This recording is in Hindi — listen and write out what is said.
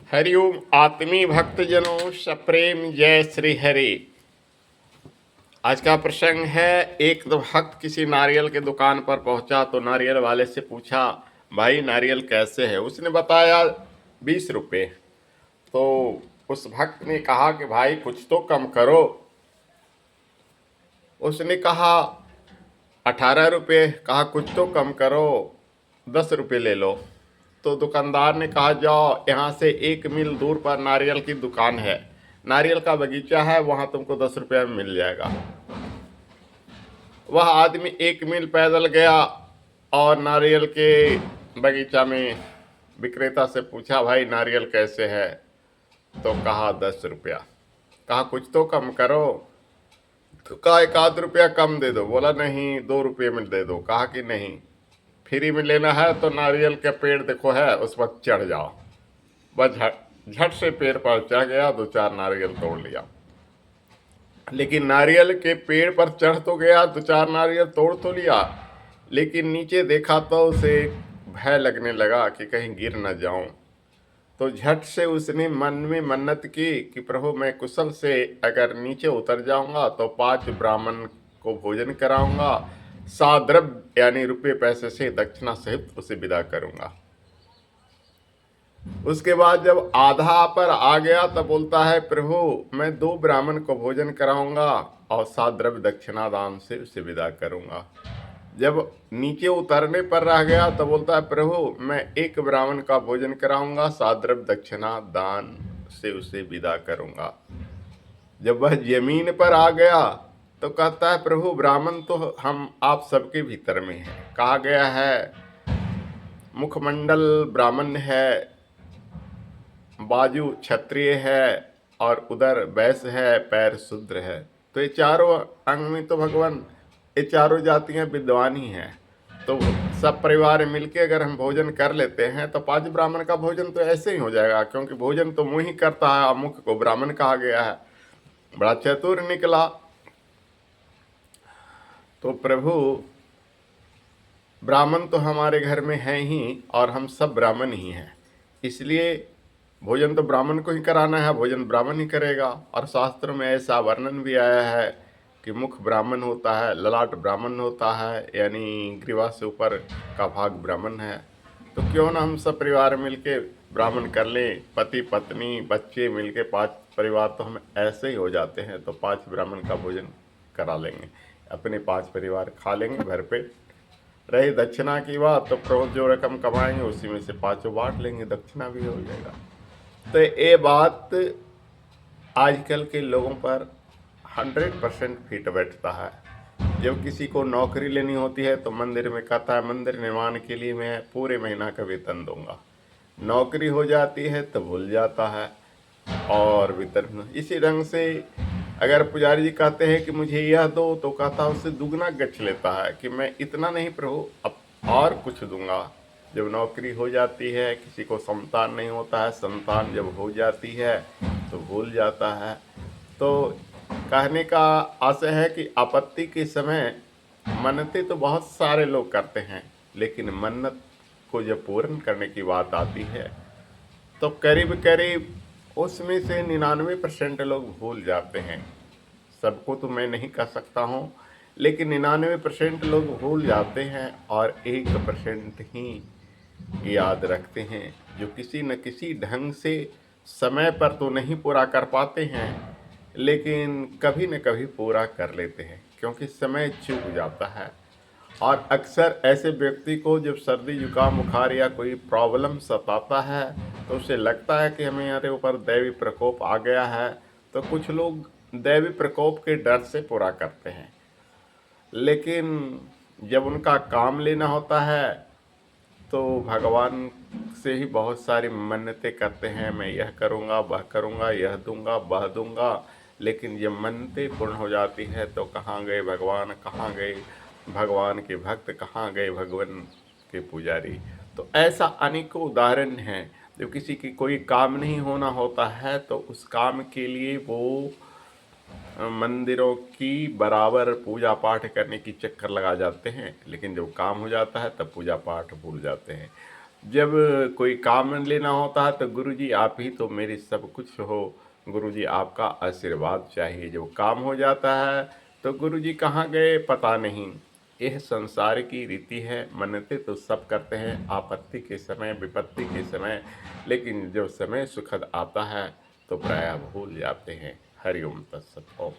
हरिओम आत्मी भक्तजनों सप्रेम जय श्री हरि। आज का प्रसंग है, एक तो भक्त किसी नारियल के दुकान पर पहुंचा तो नारियल वाले से पूछा, भाई नारियल कैसे है? उसने बताया 20 रुपये। तो उस भक्त ने कहा कि भाई कुछ तो कम करो। उसने कहा 18 रुपये। कहा कुछ तो कम करो, 10 रुपये ले लो। तो दुकानदार ने कहा जाओ, यहाँ से 1 मील दूर पर नारियल की दुकान है, नारियल का बगीचा है, वहाँ तुमको 10 रुपये में मिल जाएगा। वह आदमी 1 मील पैदल गया और नारियल के बगीचा में विक्रेता से पूछा, भाई नारियल कैसे है? तो कहा 10 रुपया। कहा कुछ तो कम करो। तो कहा 1 आध रुपया कम दे दो। बोला नहीं, 2 रुपये में दे दो। कहा कि नहीं, फ्री में लेना है तो नारियल का पेड़ देखो है, उस पर चढ़ जाओ। बस झट से पेड़ पर चढ़ गया, 2-4 नारियल तोड़ लिया। लेकिन नारियल के पेड़ पर चढ़ तो गया, 2-4 नारियल तोड़ तो लिया, लेकिन नीचे देखा तो उसे भय लगने लगा कि कहीं गिर न जाऊं। तो झट से उसने मन में मन्नत की कि प्रभु मैं कुशल से अगर नीचे उतर जाऊंगा तो 5 ब्राह्मण को भोजन कराऊंगा, साद्रव्य यानी रुपये पैसे से दक्षिणा सहित उसे विदा करूंगा। उसके बाद जब आधा पर आ गया तब बोलता है, प्रभु मैं 2 ब्राह्मण को भोजन कराऊंगा और साद्रव्य दक्षिणा दान से उसे विदा करूंगा। जब नीचे उतरने पर रह गया तो बोलता है, प्रभु मैं 1 ब्राह्मण का भोजन कराऊंगा, साद्रव्य दक्षिणा दान से उसे विदा करूंगा। जब वह जमीन पर आ गया तो कहता है, प्रभु ब्राह्मण तो हम आप सबके भीतर में है। कहा गया है मुखमंडल ब्राह्मण है, बाजू क्षत्रिय है और उधर वैश्य है, पैर शूद्र है। तो ये चारों अंग में तो भगवान ये चारों जातियां विद्वान ही हैं। तो सब परिवार मिलके अगर हम भोजन कर लेते हैं तो 5 ब्राह्मण का भोजन तो ऐसे ही हो जाएगा, क्योंकि भोजन तो मुंह ही करता है और मुख को ब्राह्मण कहा गया है। बड़ा चतुर निकला। तो प्रभु ब्राह्मण तो हमारे घर में हैं ही और हम सब ब्राह्मण ही हैं, इसलिए भोजन तो ब्राह्मण को ही कराना है, भोजन ब्राह्मण ही करेगा। और शास्त्र में ऐसा वर्णन भी आया है कि मुख ब्राह्मण होता है, ललाट ब्राह्मण होता है, यानी ग्रीवा से ऊपर का भाग ब्राह्मण है। तो क्यों ना हम सब परिवार मिलके ब्राह्मण कर लें, पति पत्नी बच्चे मिलके 5 परिवार तो हम ऐसे ही हो जाते हैं। तो 5 ब्राह्मण का भोजन करा लेंगे, अपने 5 परिवार खा लेंगे भर पेट। रही दक्षिणा की बात तो प्रभु जो रकम कमाएंगे उसी में से 5 बांट लेंगे, दक्षिणा भी हो जाएगा। तो ये बात आजकल के लोगों पर 100% फिट बैठता है। जब किसी को नौकरी लेनी होती है तो मंदिर में कहता है, मंदिर निर्माण के लिए मैं पूरे महीना का वेतन दूंगा। नौकरी हो जाती है तो भूल जाता है और वेतन। इसी ढंग से अगर पुजारी जी कहते हैं कि मुझे यह दो, तो कहता है उससे दुगना गच लेता है कि मैं इतना नहीं प्रभु, अब और कुछ दूंगा। जब नौकरी हो जाती है, किसी को संतान नहीं होता है, संतान जब हो जाती है तो भूल जाता है। तो कहने का आशय है कि आपत्ति के समय मन्नतें तो बहुत सारे लोग करते हैं, लेकिन मन्नत को जब पूर्ण करने की बात आती है तो करीब करीब उसमें से 99% लोग भूल जाते हैं। सबको तो मैं नहीं कह सकता हूँ, लेकिन 99% लोग भूल जाते हैं और 1% ही याद रखते हैं, जो किसी न किसी ढंग से समय पर तो नहीं पूरा कर पाते हैं, लेकिन कभी न कभी पूरा कर लेते हैं, क्योंकि समय चूक जाता है। और अक्सर ऐसे व्यक्ति को जब सर्दी जुकाम बुखार या कोई प्रॉब्लम सताता है तो उसे लगता है कि हमारे ऊपर दैवी प्रकोप आ गया है। तो कुछ लोग दैवी प्रकोप के डर से पूरा करते हैं, लेकिन जब उनका काम लेना होता है तो भगवान से ही बहुत सारी मन्नतें करते हैं, मैं यह करूँगा, वह करूँगा, यह दूंगा, वह दूंगा। लेकिन जब मन्नतें पूर्ण हो जाती है तो कहाँ गए भगवान, कहाँ गए भगवान के भक्त, कहाँ गए भगवान के पुजारी। तो ऐसा अनेकों उदाहरण हैं। जब किसी की कोई काम नहीं होना होता है तो उस काम के लिए वो मंदिरों की बराबर पूजा पाठ करने की चक्कर लगा जाते हैं, लेकिन जब काम हो जाता है तब पूजा पाठ भूल जाते हैं। जब कोई काम लेना होता है तो गुरुजी आप ही तो मेरी सब कुछ हो, गुरुजी आपका आशीर्वाद चाहिए। जब काम हो जाता है तो गुरुजी कहाँ गए पता नहीं। यह संसार की रीति है, मन्नतें तो सब करते हैं आपत्ति के समय, विपत्ति के समय, लेकिन जब समय सुखद आता है तो प्रायः भूल जाते हैं। हरि ओम तत्सत। ओम।